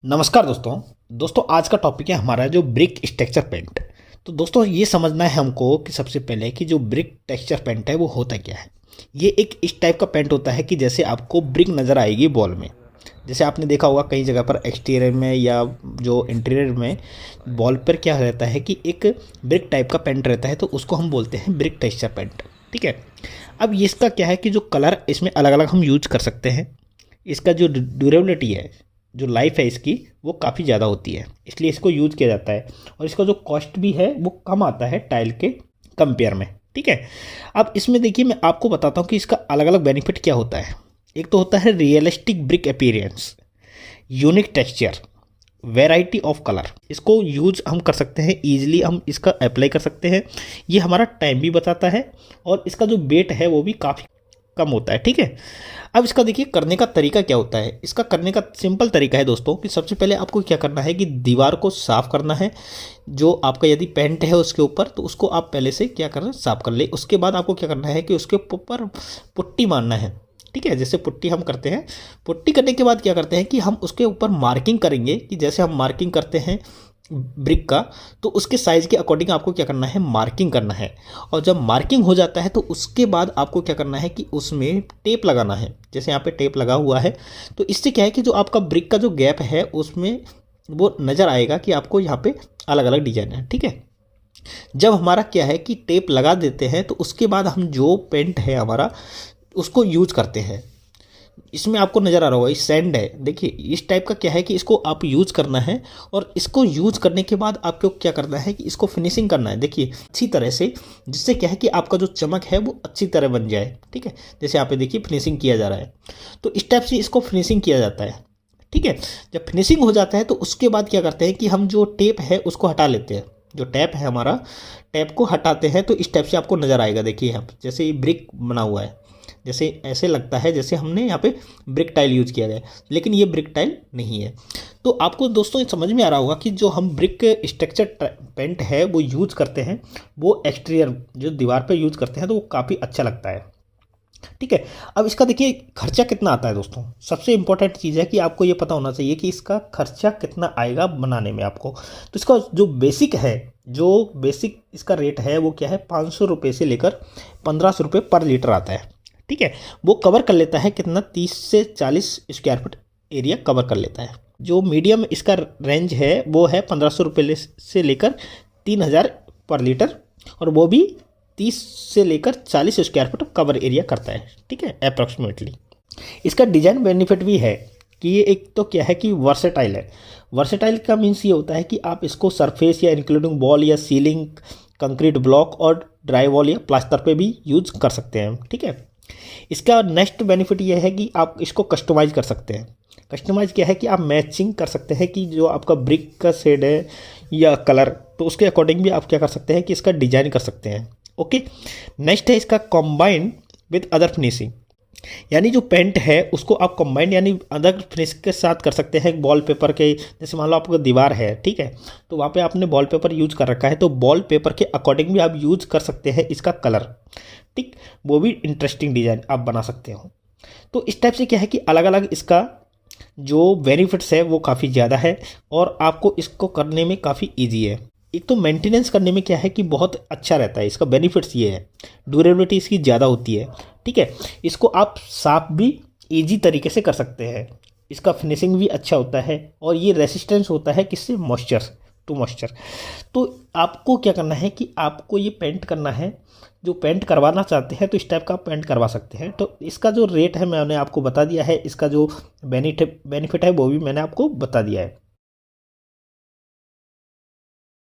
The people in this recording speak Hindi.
नमस्कार दोस्तों। आज का टॉपिक है हमारा जो ब्रिक टेक्सचर पेंट। तो दोस्तों ये समझना है हमको कि सबसे पहले कि जो ब्रिक टेक्सचर पेंट है वो होता क्या है। ये एक इस टाइप का पेंट होता है कि जैसे आपको ब्रिक नज़र आएगी बॉल में। जैसे आपने देखा होगा कई जगह पर एक्सटीरियर में या जो इंटीरियर में बॉल पर क्या रहता है कि एक ब्रिक टाइप का पेंट रहता है, तो उसको हम बोलते हैं ब्रिक टेक्सचर पेंट। ठीक है। अब ये इसका क्या है कि जो कलर इसमें अलग अलग हम यूज कर सकते हैं। इसका जो ड्यूरेबिलिटी है, जो लाइफ है इसकी, वो काफ़ी ज़्यादा होती है, इसलिए इसको यूज़ किया जाता है। और इसका जो कॉस्ट भी है वो कम आता है टाइल के कंपेयर में। ठीक है। अब इसमें देखिए मैं आपको बताता हूँ कि इसका अलग अलग बेनिफिट क्या होता है। एक तो होता है realistic brick appearance, unique texture, variety of colour. इसको यूज हम कर सकते हैं, ईजिली हम इसका अप्लाई कर सकते हैं। ये हमारा टाइम भी बताता है और इसका जो वेट है वो भी काफ़ी कम होता है। ठीक है। अब इसका देखिए करने का तरीका क्या होता है। इसका करने का सिंपल तरीका है दोस्तों कि सबसे पहले आपको क्या करना है कि दीवार को साफ़ करना है। जो आपका यदि पेंट है उसके ऊपर, तो उसको आप पहले से क्या करना, साफ़ कर ले। उसके बाद आपको क्या करना है कि उसके ऊपर पुट्टी मारना है। ठीक है। जैसे पुट्टी हम करते हैं, पुट्टी करने के बाद क्या करते हैं कि हम उसके ऊपर मार्किंग करेंगे कि जैसे हम मार्किंग करते हैं ब्रिक का, तो उसके साइज़ के अकॉर्डिंग आपको क्या करना है, मार्किंग करना है। और जब मार्किंग हो जाता है तो उसके बाद आपको क्या करना है कि उसमें टेप लगाना है। जैसे यहाँ पे टेप लगा हुआ है, तो इससे क्या है कि जो आपका ब्रिक का जो गैप है उसमें वो नज़र आएगा कि आपको यहाँ पे अलग अलग डिजाइन है। ठीक है। जब हमारा क्या है कि टेप लगा देते हैं, तो उसके बाद हम जो पेंट है हमारा उसको यूज करते हैं। इसमें आपको नज़र आ रहा होगा, ये सैंड है। देखिए इस टाइप का क्या है कि इसको आप यूज़ करना है। और इसको यूज़ करने के बाद आपको क्या करना है कि इसको फिनिशिंग करना है। देखिए अच्छी तरह से, जिससे क्या है कि आपका जो चमक है वो अच्छी तरह बन जाए। ठीक है। जैसे यहाँ पे देखिए फिनिशिंग किया जा रहा है, तो इस टाइप से इसको फिनिशिंग किया जाता है। ठीक है। जब फिनिशिंग हो जाता है तो उसके बाद क्या करते हैं कि हम जो टेप है उसको हटा लेते हैं। जो टैप है हमारा, टैप को हटाते हैं तो इस टाइप से आपको नज़र आएगा। देखिए यहाँ पे जैसे ये ब्रिक बना हुआ है, जैसे ऐसे लगता है जैसे हमने यहाँ पे ब्रिक टाइल यूज किया है, लेकिन ये ब्रिक टाइल नहीं है। तो आपको दोस्तों ये समझ में आ रहा होगा कि जो हम ब्रिक स्ट्रक्चर पेंट है वो यूज करते हैं, वो एक्सटीरियर जो दीवार पे यूज करते हैं, तो वो काफ़ी अच्छा लगता है। ठीक है। अब इसका देखिए खर्चा कितना आता है दोस्तों। सबसे इंपॉर्टेंट चीज़ है कि आपको ये पता होना चाहिए कि इसका खर्चा कितना आएगा बनाने में आपको। तो इसका जो बेसिक है, जो बेसिक इसका रेट है वो क्या है, 500 रुपये से लेकर 1500 रुपये पर लीटर आता है। ठीक है। वो कवर कर लेता है कितना, 30 से 40 स्क्वायर फीट एरिया कवर कर लेता है। जो मीडियम इसका रेंज है वो है 1500 रुपये से लेकर 3000 पर लीटर, और वो भी 30 से लेकर 40 स्क्वायर फीट कवर एरिया करता है। ठीक है, अप्रॉक्सीमेटली। इसका डिजाइन बेनिफिट भी है कि ये एक तो क्या है कि वर्सेटाइल है। वर्सेटाइल का मीन्स ये होता है कि आप इसको सरफेस या इंक्लूडिंग वॉल या सीलिंग, कंक्रीट ब्लॉक और ड्राई वॉल या प्लास्टर पे भी यूज कर सकते हैं। ठीक है। इसका नेक्स्ट बेनिफिट ये है कि आप इसको कस्टमाइज़ कर सकते हैं। कस्टमाइज़ क्या है कि आप मैचिंग कर सकते हैं कि जो आपका ब्रिक का शेड है या कलर, तो उसके अकॉर्डिंग भी आप क्या कर सकते हैं कि इसका डिजाइन कर सकते हैं। ओके। नेक्स्ट है इसका कॉम्बाइन विद अदर फिनिशिंग, यानी जो पेंट है उसको आप कंबाइंड यानी अदर फिनिश के साथ कर सकते हैं। वॉल पेपर के, जैसे मान लो आपको दीवार है, ठीक है, तो वहाँ पे आपने वॉल पेपर यूज कर रखा है, तो वॉल पेपर के अकॉर्डिंग भी आप यूज कर सकते हैं इसका कलर। ठीक, वो भी इंटरेस्टिंग डिज़ाइन आप बना सकते हो। तो इस टाइप से क्या है कि अलग अलग इसका जो बेनिफिट्स है वो काफ़ी ज़्यादा है और आपको इसको करने में काफ़ी ईजी है। एक तो मेंटेनेंस करने में क्या है कि बहुत अच्छा रहता है। इसका बेनिफिट्स ये है, ड्यूरेबिलिटी इसकी ज़्यादा होती है। ठीक है। इसको आप साफ भी इजी तरीके से कर सकते हैं। इसका फिनिशिंग भी अच्छा होता है और ये रेसिस्टेंस होता है किससे, मॉइस्चर टू मॉइस्चर। तो आपको क्या करना है कि आपको ये पेंट करना है। जो पेंट करवाना चाहते हैं तो इस टाइप का पेंट करवा सकते हैं। तो इसका जो रेट है मैंने आपको बता दिया है, इसका जो बेनिफिट है वो भी मैंने आपको बता दिया है।